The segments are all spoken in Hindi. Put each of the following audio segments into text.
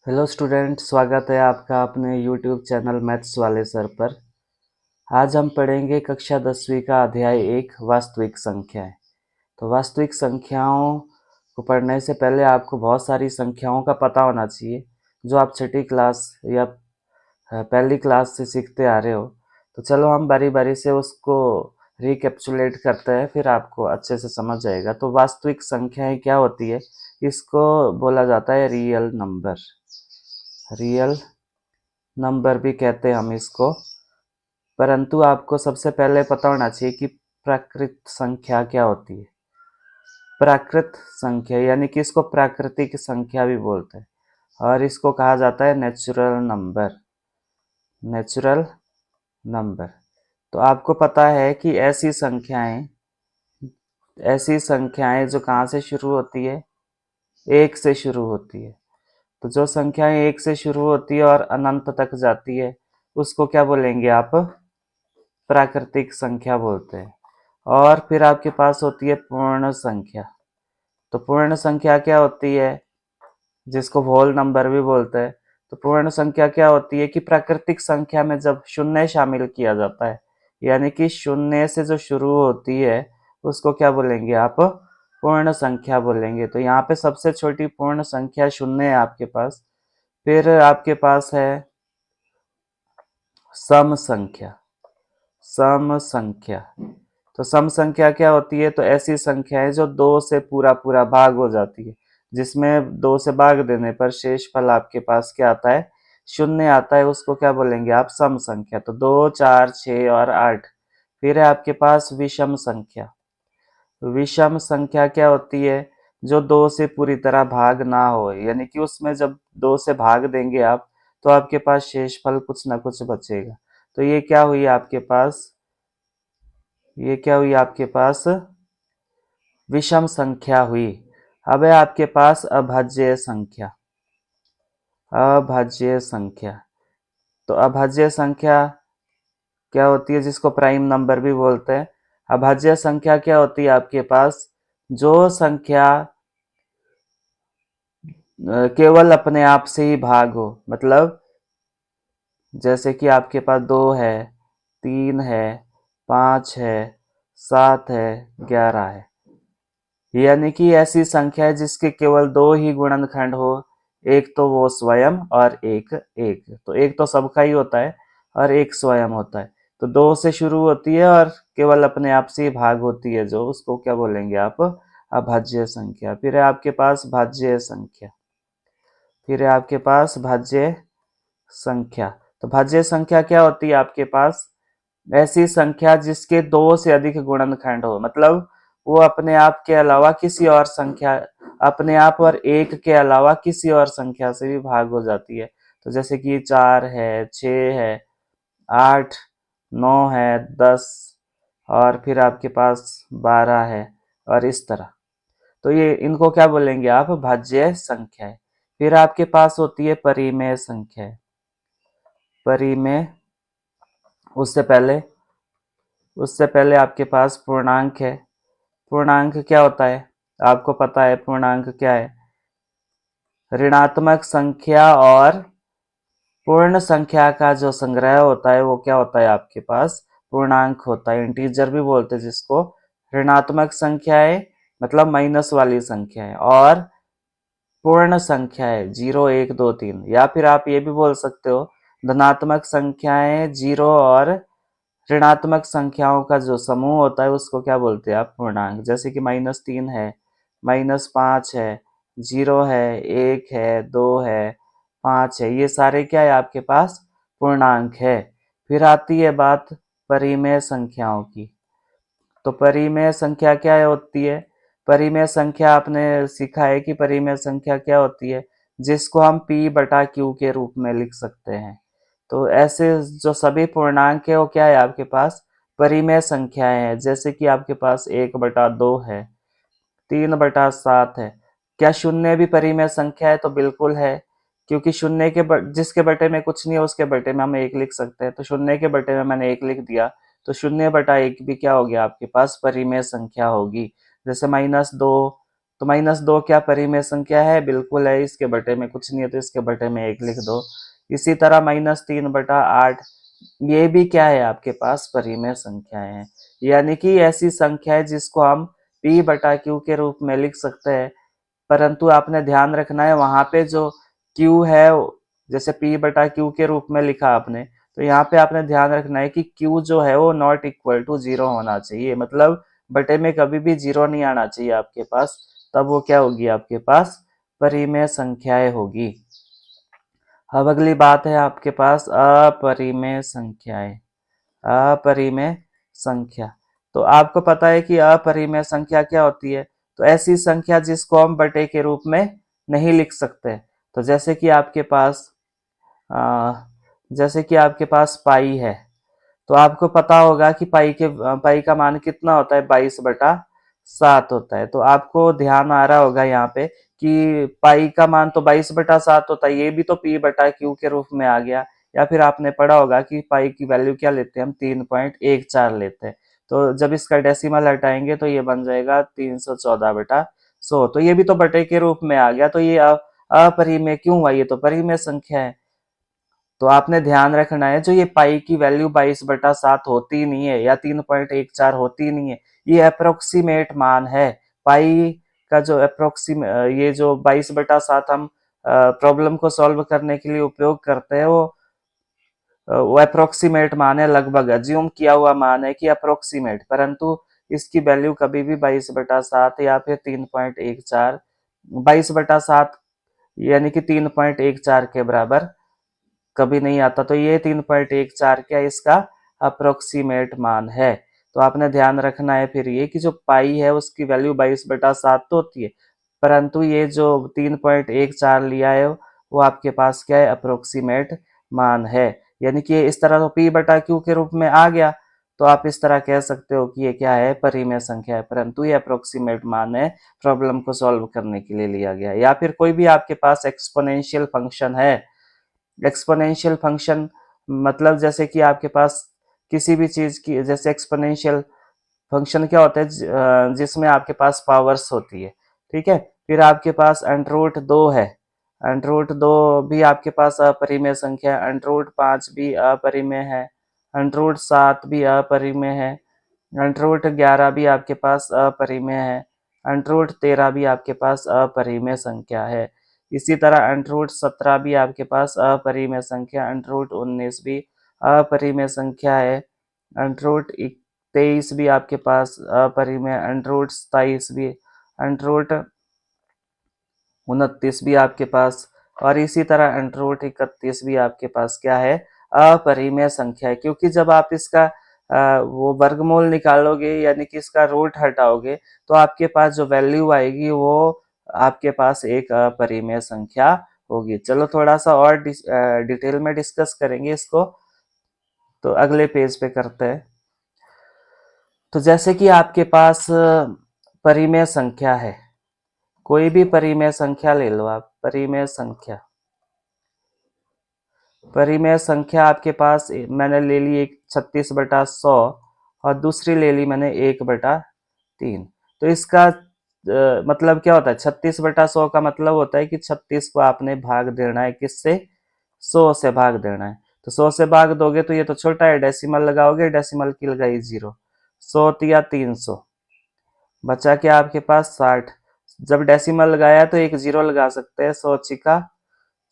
हेलो स्टूडेंट, स्वागत है आपका अपने यूट्यूब चैनल मैथ्स वाले सर पर। आज हम पढ़ेंगे कक्षा 10वीं का अध्याय 1 वास्तविक संख्याएं। तो वास्तविक संख्याओं को पढ़ने से पहले आपको बहुत सारी संख्याओं का पता होना चाहिए जो आप छठी क्लास या पहली क्लास से सीखते आ रहे हो। तो चलो हम बारी बारी से उसको रिकैप्चुलेट करते हैं, फिर आपको अच्छे से समझ जाएगा। तो वास्तविक संख्याएं क्या होती है, इसको बोला जाता है रियल नंबर। रियल नंबर भी कहते हैं हम इसको। परंतु आपको सबसे पहले पता होना चाहिए कि प्राकृत संख्या क्या होती है। प्राकृत संख्या यानी कि इसको प्राकृतिक संख्या भी बोलते हैं और इसको कहा जाता है नेचुरल नंबर। Natural number. तो आपको पता है कि ऐसी संख्याएं जो कहाँ से शुरू होती है, एक से शुरू होती है। तो जो संख्याएं एक से शुरू होती है और अनंत तक जाती है उसको क्या बोलेंगे आप? प्राकृतिक संख्या बोलते हैं। और फिर आपके पास होती है पूर्ण संख्या। तो पूर्ण संख्या क्या होती है, जिसको होल नंबर भी बोलते हैं। तो पूर्ण संख्या क्या होती है कि प्राकृतिक संख्या में जब शून्य शामिल किया जाता है, यानी कि शून्य से जो शुरू होती है उसको क्या बोलेंगे आप? पूर्ण संख्या बोलेंगे। तो यहाँ पे सबसे छोटी पूर्ण संख्या शून्य है आपके पास। फिर आपके पास है सम संख्या। सम संख्या। तो सम संख्या क्या होती है? तो ऐसी संख्याएं जो दो से पूरा पूरा भाग हो जाती है, जिसमें दो से भाग देने पर शेष फल आपके पास क्या आता है? शून्य आता है। उसको क्या बोलेंगे आप? सम संख्या। तो 2, 4, 6 और 8। फिर है आपके पास विषम संख्या। विषम संख्या क्या होती है? जो दो से पूरी तरह भाग ना हो, यानी कि उसमें जब दो से भाग देंगे आप तो आपके पास शेष फल कुछ ना कुछ बचेगा। तो ये क्या हुई आपके पास? ये क्या हुई आपके पास? विषम संख्या हुई। अब है आपके पास अभाज्य संख्या। अभाज्य संख्या। तो अभाज्य संख्या क्या होती है, जिसको प्राइम नंबर भी बोलते हैं। अभाज्य संख्या क्या होती है आपके पास? जो संख्या केवल अपने आप से ही भाग हो। मतलब जैसे कि आपके पास 2 है, 3 है, 5 है, 7 है, 11 है। यानी कि ऐसी संख्या है जिसके केवल दो ही गुणनखंड हो, एक तो वो स्वयं और एक एक। तो एक तो सबका ही होता है और एक स्वयं होता है। तो दो से शुरू होती है और केवल अपने आप से ही भाग होती है, जो उसको क्या बोलेंगे आप? अभाज्य संख्या। फिर है आपके पास भाज्य संख्या। फिर है आपके पास भाज्य संख्या। तो भाज्य संख्या क्या होती है आपके पास? ऐसी संख्या जिसके दो से अधिक गुणनखंड हो। मतलब वो अपने आप के अलावा किसी और संख्या, अपने आप और एक के अलावा किसी और संख्या से भी भाग हो जाती है। तो जैसे कि 4 है, 6 है, 8, 9 है, 10 और फिर आपके पास 12 है और इस तरह। तो ये इनको क्या बोलेंगे आप? भाज्य संख्या है। फिर आपके पास होती है परिमेय संख्या। परिमेय। उससे पहले उससे पहले आपके पास पूर्णांक है। पूर्णांक क्या होता है? आपको पता है पूर्णांक क्या है? ऋणात्मक संख्या और पूर्ण संख्या का जो संग्रह होता है वो क्या होता है आपके पास? पूर्णांक होता है। इंटीजर भी बोलते हैं जिसको। ऋणात्मक संख्याएं मतलब माइनस वाली संख्याएं, और पूर्ण संख्याएं 0, 1, 2, 3। या फिर आप ये भी बोल सकते हो धनात्मक संख्याएं 0 और ऋणात्मक संख्याओं का जो समूह होता है उसको क्या बोलते हैं आप? पूर्णांक। जैसे कि -3 है, -5 है, 0 है, 1 है, 2 है, 5 है। ये सारे क्या है आपके पास? पूर्णांक है। फिर आती है बात परिमेय संख्याओं की। तो परिमेय संख्या क्या होती है? परिमेय संख्या आपने सीखा है कि परिमेय संख्या क्या होती है, जिसको हम P/Q के रूप में लिख सकते हैं। तो ऐसे जो सभी पूर्णांक है वो क्या है आपके पास? परिमेय संख्याएं हैं। जैसे कि आपके पास 1/2 है, 3/7 है। क्या शून्य भी परिमेय संख्या है? तो बिल्कुल है, क्योंकि शून्य के जिसके बटे में कुछ नहीं है उसके बटे में हम 1 लिख सकते हैं। तो शून्य के बटे में मैंने 1 लिख दिया, तो 0/1 भी क्या हो गया आपके पास? परिमेय संख्या होगी। जैसे -2 तो -2 क्या परिमेय संख्या है? बिल्कुल है। इसके बटे में कुछ नहीं है तो इसके बटे में 1 लिख दो। इसी तरह -3/8 ये भी क्या है आपके पास? परिमेय संख्याएं हैं। यानी कि ऐसी संख्या है जिसको हम p/q के रूप में लिख सकते हैं, परंतु आपने ध्यान रखना है वहां पे जो q है, जैसे p/q के रूप में लिखा आपने, तो यहाँ पे आपने ध्यान रखना है कि q जो है वो नॉट इक्वल टू 0 होना चाहिए, मतलब बटे में कभी भी 0 नहीं आना चाहिए आपके पास, तब वो क्या होगी? आपके पास परिमेय संख्याएं होगी। अब अगली बात है आपके पास अपरिमेय संख्याएं। अपरिमेय संख्या, तो आपको पता है कि अपरिमेय संख्या क्या होती है? तो ऐसी संख्या जिसको हम बटे के रूप में नहीं लिख सकते। तो आ, जैसे कि आपके पास पाई है, तो आपको पता होगा कि पाई का मान कितना होता है? 22/7 होता है। तो आपको ध्यान आ रहा होगा यहाँ पे कि पाई का मान तो 22/7 होता है, ये भी तो p/q के रूप में आ गया। या फिर आपने पढ़ा होगा कि पाई की वैल्यू क्या लेते हैं? हम 3.14 लेते हैं। तो जब इसका डेसिमल हटाएंगे तो ये बन जाएगा 314/100। तो ये भी तो बटे के रूप में आ गया। तो ये अपरिमेय क्यों हुआ? ये तो परिमेय संख्या है। तो आपने ध्यान रखना है, जो ये पाई की वैल्यू 22/7 होती नहीं है या 3.14 होती नहीं है, ये अप्रोक्सीमेट मान है। पाई का जो ये जो 22/7 हम प्रॉब्लम को सॉल्व करने के लिए उपयोग करते हैं, वो अप्रोक्सीमेट मान है, लगभग अज्यूम किया हुआ मान है कि अप्रोक्सीमेट, परंतु इसकी वैल्यू कभी भी 22/7 या फिर 3.14, 22/7 यानी कि 3.14 के बराबर कभी नहीं आता। तो ये 3.14 क्या इसका अप्रोक्सीमेट मान है। तो आपने ध्यान रखना है फिर ये कि जो पाई है उसकी वैल्यू 22/7 तो होती है, परंतु ये जो 3.14 लिया है वो आपके पास क्या है? अप्रोक्सीमेट मान है। यानी कि इस तरह तो p/q के रूप में आ गया, तो आप इस तरह कह सकते हो कि ये क्या है? परिमेय संख्या है, परंतु ये अप्रोक्सीमेट मान है, प्रॉब्लम को सॉल्व करने के लिए लिया गया। या फिर कोई भी आपके पास एक्सपोनेंशियल फंक्शन है। एक्सपोनेंशियल फंक्शन मतलब जैसे कि आपके पास किसी भी चीज की, जैसे एक्सपोनेंशियल फंक्शन क्या होता है? जिसमें आपके पास पावर्स होती है, ठीक है। फिर आपके पास √2 है, √2 भी आपके पास अपरिमेय संख्या है, √5 भी अपरिमेय है, √7 भी अपरिमेय है, √11 भी आपके पास अपरिमेय है, √13 भी आपके पास अपरिमेय संख्या है। इसी तरह √17 भी आपके पास अपरिमेय संख्या, √19 भी अपरिमेय संख्या है, √23 भी आपके पास अपरिमेय, √27 भी, √29 भी आपके पास, और इसी तरह √31 भी आपके पास क्या है? अपरिमेय संख्या है। क्योंकि जब आप इसका वो वर्गमूल निकालोगे यानी कि इसका रूट हटाओगे, तो आपके पास जो वैल्यू आएगी वो आपके पास एक अपरिमेय संख्या होगी। चलो थोड़ा सा और डिटेल में डिस्कस करेंगे इसको, तो अगले पेज पे करते हैं। तो जैसे कि आपके पास परिमेय संख्या है, कोई भी परिमेय संख्या ले लो आप, परिमेय संख्या आपके पास मैंने ले ली एक 36/100 और दूसरी ले ली मैंने 1/3। तो इसका मतलब क्या होता है? 36/100 का मतलब होता है कि 36 को आपने भाग देना है, किससे? 100 से भाग देना है। तो 100 से भाग दोगे तो ये तो छोटा है, डेसिमल लगाओगे, डेसिमल की लगाई 0, 100 या 300, बचा क्या आपके पास? 60। जब डेसिमल लगाया तो एक 0 लगा सकते हैं, 100 छिका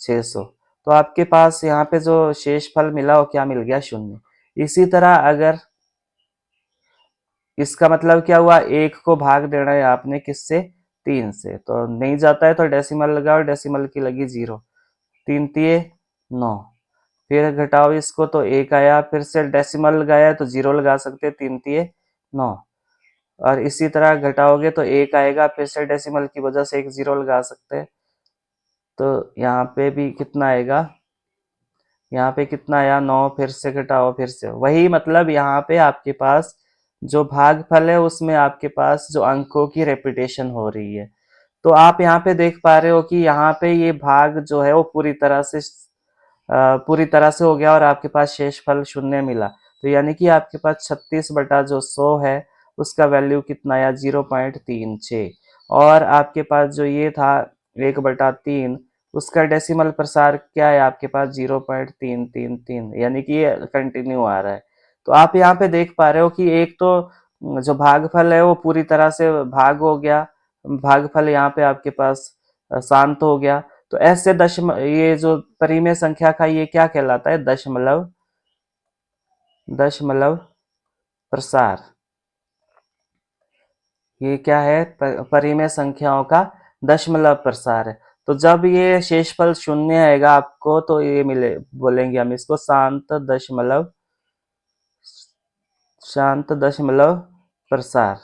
600। तो आपके पास यहाँ पे जो शेष फल मिला वो क्या मिल गया? 0। इसी तरह अगर इसका मतलब क्या हुआ? 1 को भाग देना है आपने किससे? 3 से, तो नहीं जाता है तो डेसिमल लगाओ, डेसिमल की लगी 0, 3 तिये 9, फिर घटाओ इसको तो 1 आया, फिर से डेसिमल लगाया तो 0 लगा सकते, 3 तिये 9, और इसी तरह घटाओगे तो 1 आएगा, फिर से डेसिमल की वजह से एक 0 लगा सकते हैं। तो यहाँ पे भी कितना आएगा? यहाँ पे कितना आया? 9, फिर से घटाओ, फिर से वही, मतलब यहाँ पे आपके पास जो भागफल है उसमें आपके पास जो अंकों की रेपिटेशन हो रही है। तो आप यहाँ पे देख पा रहे हो कि यहाँ पे ये भाग जो है वो पूरी तरह से हो गया और आपके पास शेषफल 0 मिला। तो यानी कि आपके पास 36 बटा जो 100 है उसका वैल्यू कितना आया? 0.36। और आपके पास जो ये था 1/3, उसका डेसिमल प्रसार क्या है आपके पास 0.333, यानी कि ये कंटिन्यू आ रहा है। तो आप यहाँ पे देख पा रहे हो कि एक तो जो भागफल है वो पूरी तरह से भाग हो गया, भागफल यहाँ पे आपके पास शांत हो गया। तो ऐसे ये जो परिमेय संख्या का ये क्या कहलाता है, दशमलव, दशमलव प्रसार। ये क्या है, परिमेय संख्याओं का दशमलव प्रसार है। तो जब ये शेषफल शून्य आएगा आपको तो ये मिले, बोलेंगे हम इसको शांत दशमलव, शांत दशमलव प्रसार।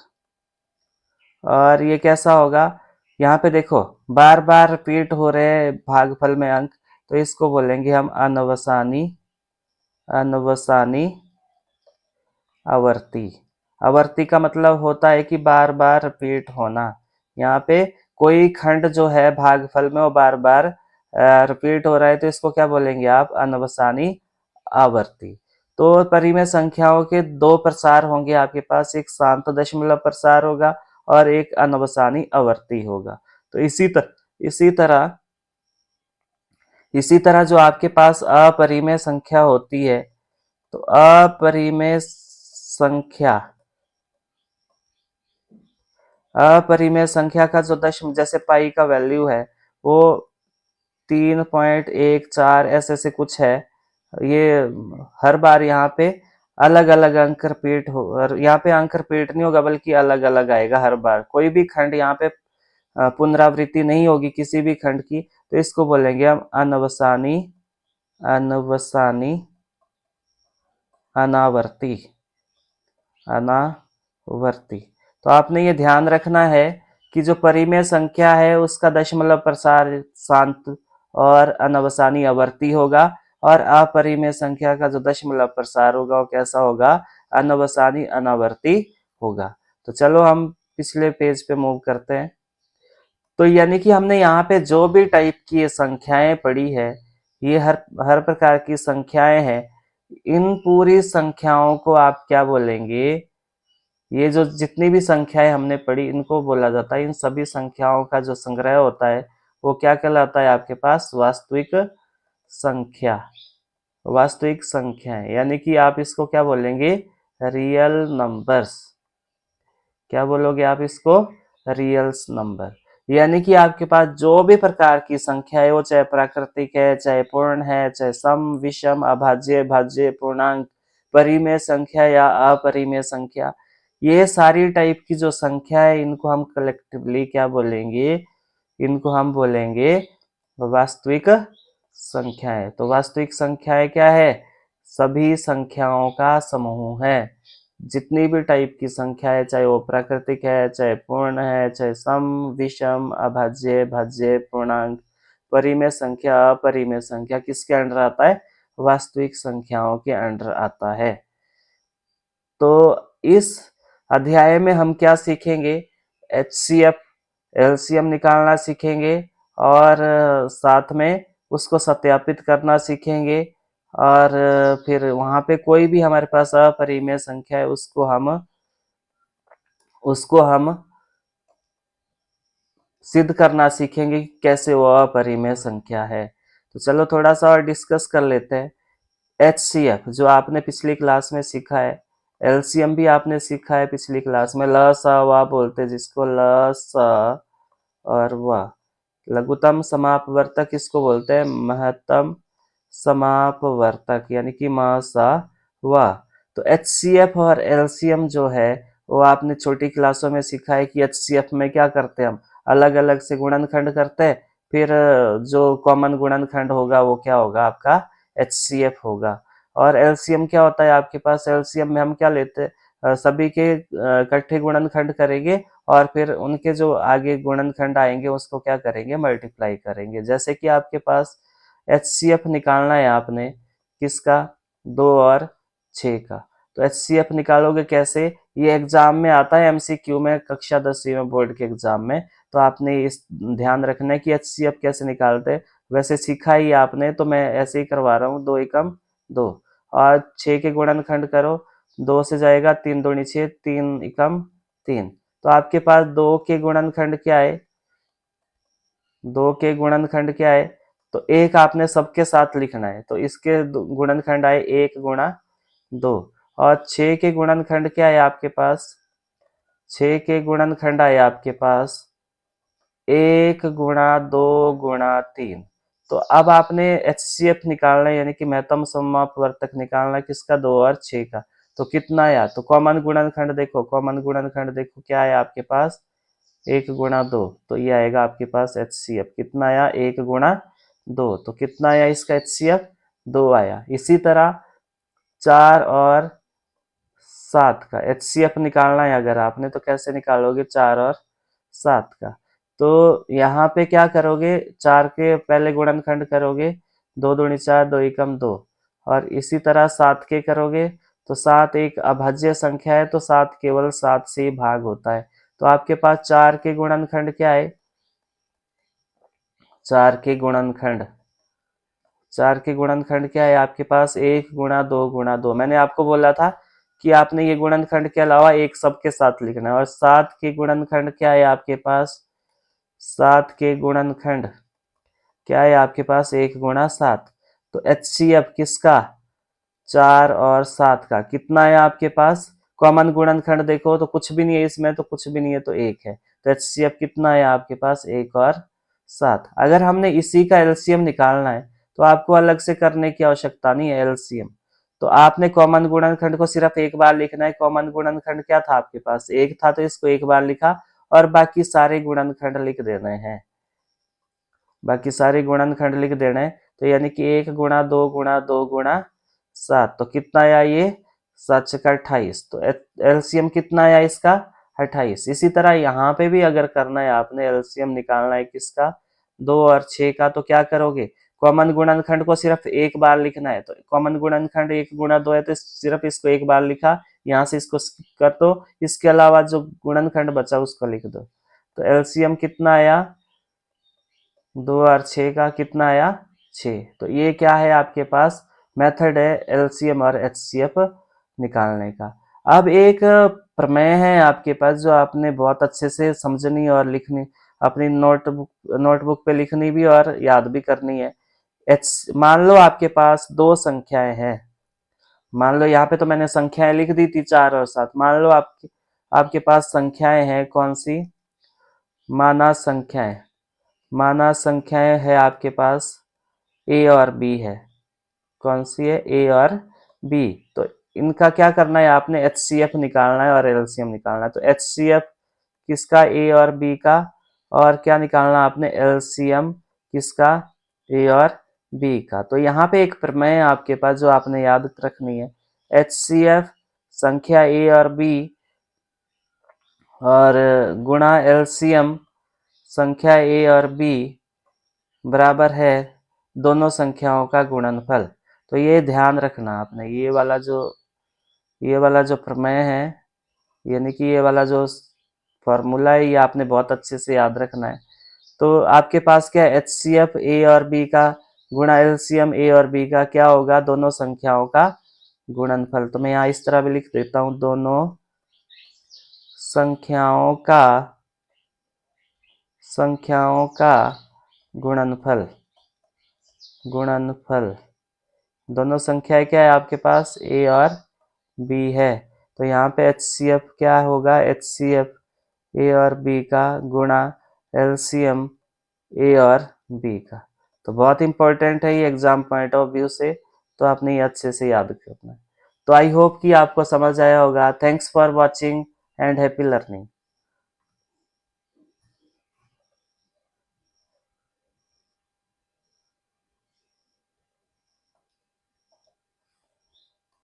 और ये कैसा होगा, यहाँ पे देखो बार बार रिपीट हो रहे हैं भागफल में अंक, तो इसको बोलेंगे हम अनवसानी, अनवसानी आवर्ती। आवर्ती का मतलब होता है कि बार बार रिपीट होना। यहाँ पे कोई खंड जो है भागफल में वो बार बार रिपीट हो रहा है, तो इसको क्या बोलेंगे आप, अनवसानी आवर्ती। तो परिमेय संख्याओं के दो प्रसार होंगे आपके पास, एक शांत दशमलव प्रसार होगा और एक अनवसानी आवर्ती होगा। तो इसी तरह जो आपके पास अपरिमेय संख्या होती है, तो अपरिमेय संख्या, अपरिमेय संख्या का जो दशम, जैसे पाई का वैल्यू है वो 3.14 ऐसे से कुछ है, ये हर बार यहाँ पे अलग अलग अंक रिपीट हो, और यहाँ पे अंक रिपीट नहीं होगा बल्कि अलग अलग आएगा हर बार, कोई भी खंड यहाँ पे पुनरावृत्ति नहीं होगी किसी भी खंड की। तो इसको बोलेंगे हम अनवसानी, अनवसानी अनावर्ती, अनावर्ती। तो आपने ये ध्यान रखना है कि जो परिमेय संख्या है उसका दशमलव प्रसार शांत और अनवसानी आवर्ती होगा, और अपरिमेय संख्या का जो दशमलव प्रसार होगा वो कैसा होगा, अनवसानी अनावर्ती होगा। तो चलो हम पिछले पेज पे मूव करते हैं। तो यानी कि हमने यहाँ पे जो भी टाइप की ये संख्याएं पढ़ी है, ये हर हर प्रकार की संख्याएं हैं, इन पूरी संख्याओं को आप क्या बोलेंगे, ये जो जितनी भी संख्याएं हमने पढ़ी इनको बोला जाता है, इन सभी संख्याओं का जो संग्रह होता है वो क्या कहलाता है आपके पास, वास्तविक संख्या, वास्तविक संख्याएं। यानी कि आप इसको क्या बोलेंगे, रियल नंबर्स। क्या बोलोगे आप इसको, रियल नंबर। यानी कि आपके पास जो भी प्रकार की संख्या है, वो चाहे प्राकृतिक है, चाहे पूर्ण है, चाहे सम विषम अभाज्य भाज्य पूर्णांक, परिमेय संख्या या अपरिमेय संख्या, ये सारी टाइप की जो संख्या है इनको हम कलेक्टिवली क्या बोलेंगे, इनको हम बोलेंगे वास्तविक संख्याएं। तो वास्तविक संख्याएं क्या है, सभी संख्याओं का समूह है। जितनी भी टाइप की संख्या है, चाहे वो प्राकृतिक है, चाहे पूर्ण है, चाहे सम विषम अभाज्य भाज्य पूर्णांक, परिमेय संख्या अपरिमेय संख्या, किसके अंडर आता है, वास्तविक संख्याओं के अंडर आता है। तो इस अध्याय में हम क्या सीखेंगे, HCF एलसीएम निकालना सीखेंगे, और साथ में उसको सत्यापित करना सीखेंगे, और फिर वहां पे कोई भी हमारे पास अपरिमेय संख्या है उसको हम सिद्ध करना सीखेंगे कि कैसे वो अपरिमेय संख्या है। तो चलो थोड़ा सा और डिस्कस कर लेते हैं। HCF जो आपने पिछली क्लास में सीखा है, LCM भी आपने सीखा है पिछली क्लास में, ल स व बोलते जिसको, ल स और व। लघुत्तम समापवर्तक किसको बोलते हैं, महत्तम समापवर्तक, यानी कि म स व। तो HCF और LCM जो है वो आपने छोटी क्लासों में सीखा है कि HCF में क्या करते हैं, हम अलग अलग से गुणनखंड करते हैं, फिर जो कॉमन गुणनखंड होगा वो क्या होगा आपका, HCF होगा। और LCM क्या होता है आपके पास, LCM में हम क्या लेते हैं, सभी के इकट्ठे गुणनखंड करेंगे और फिर उनके जो आगे गुणनखंड आएंगे उसको क्या करेंगे, मल्टीप्लाई करेंगे। जैसे कि आपके पास HCF निकालना है आपने किसका, 2 और 6 का। तो HCF निकालोगे कैसे, ये एग्जाम में आता है MCQ में, कक्षा 10वीं में बोर्ड के एग्जाम में। तो आपने इस ध्यान रखना है कि HCF कैसे निकालते हैं, वैसे सीखा ही आपने, तो मैं ऐसे ही करवा रहा हूँ। 2 एकम 2 और 6 के गुणनखंड करो, 2 से जाएगा 3 दूनी 6, 3 एकम 3, तो आपके पास 2 के गुणनखंड क्या है, 2 के गुणनखंड क्या है, तो एक आपने सबके साथ लिखना है, तो इसके गुणनखंड आए 1 गुणा 2। और 6 के गुणनखंड क्या है आपके पास, 6 के गुणनखंड आए आपके पास 1 गुणा 2 गुणा 3। तो अब आपने HCF निकालना है, यानी कि महत्तम समअपवर्तक निकालना है, किसका, 2 और 6 का। तो कितना आया, तो कॉमन गुणनखंड देखो, कॉमन गुणनखंड देखो क्या है आपके पास, 1 गुणा 2, तो ये आएगा आपके पास HCF कितना आया, 1 गुणा 2, तो कितना आया इसका HCF, 2 आया। इसी तरह 4 और 7 का HCF निकालना है अगर आपने, तो कैसे निकालोगे, 4 और 7 का। तो यहाँ पे क्या करोगे, 4 के पहले गुणनखंड करोगे, 2 दूनी 4, 2 एकम 2, और इसी तरह 7 के करोगे, तो 7 एक अभाज्य संख्या है, तो 7 केवल 7 से ही भाग होता है। तो आपके पास 4 के गुणनखंड क्या है, 4 के गुणनखंड, 4 के गुणनखंड क्या है आपके पास, 1 गुणा 2 गुणा 2। मैंने आपको बोला था कि आपने ये गुणनखंड के अलावा एक सबके साथ लिखना है। और 7 के गुणनखंड क्या है आपके पास, 7 के गुणनखंड क्या है आपके पास, 1 गुणा 7। तो HCF किसका, 4 और 7 का कितना है आपके पास, कॉमन गुणनखंड देखो तो कुछ भी नहीं है इसमें, तो कुछ भी नहीं है तो 1 है। तो HCF कितना है आपके पास, 1 और 7। अगर हमने इसी का LCM निकालना है तो आपको अलग से करने की आवश्यकता नहीं है LCM। तो आपने कॉमन गुणनखंड को सिर्फ एक बार लिखना है। कॉमन गुणनखंड क्या था आपके पास, 1 था, तो इसको एक बार लिखा, और बाकी सारे गुणनखंड लिख देने हैं, बाकी सारे गुणनखंड लिख देने। तो यानी कि 1 गुणा 2 गुणा 2 गुणा 7, तो कितना आया ये, 7 का 28। तो LCM कितना आया इसका, 28। इसी तरह यहाँ पे भी अगर करना है आपने, LCM निकालना है किसका, 2 और 6 का, तो क्या करोगे, कॉमन गुणनखंड को सिर्फ एक बार लिखना है। तो कॉमन गुणनखंड 1 गुणा 2 है, तो सिर्फ इसको एक बार लिखा, यहाँ से इसको स्किप कर दो, इसके अलावा जो गुणनखंड बचा उसको लिख दो। तो LCM कितना आया, 2 और 6 का कितना आया, 6। तो ये क्या है आपके पास, मेथड है LCM और HCF निकालने का। अब एक प्रमेय है आपके पास जो आपने बहुत अच्छे से समझनी और लिखनी, अपनी नोटबुक पे लिखनी भी और याद भी करनी है। मान लो आपके पास दो संख्याएं हैं, मान लो यहाँ पे तो मैंने संख्याएं लिख दी थी 4 और 7। मान लो आपके पास संख्याएं हैं, कौन सी, माना संख्याएं, माना संख्याएं है आपके पास A और B है, कौन सी है, A और B। तो इनका क्या करना है, आपने HCF निकालना है और LCM निकालना है। तो HCF किसका, A और B का, और क्या निकालना आपने, LCM किसका, A और B का। तो यहाँ पे एक प्रमेय है आपके पास जो आपने याद रखनी है, HCF संख्या A और B और गुणा LCM संख्या A और B बराबर है दोनों संख्याओं का गुणनफल। तो ये ध्यान रखना आपने, ये वाला जो प्रमेय है, यानी कि ये वाला जो फॉर्मूला है, ये आपने बहुत अच्छे से याद रखना है। तो आपके पास क्या है, HCF A और B का गुणा LCM A और B का क्या होगा, दोनों संख्याओं का गुणनफल। तो मैं यहाँ इस तरह भी लिख देता हूँ, दोनों संख्याओं का गुणनफल, दोनों संख्याएं क्या है आपके पास, A और B है। तो यहाँ पे HCF क्या होगा, HCF A और B का गुणा LCM A और B का। तो बहुत इंपॉर्टेंट है ये एग्जाम पॉइंट ऑफ व्यू से, तो आपने ये अच्छे से याद करना है। तो आई होप कि आपको समझ आया होगा। Thanks for watching and happy learning.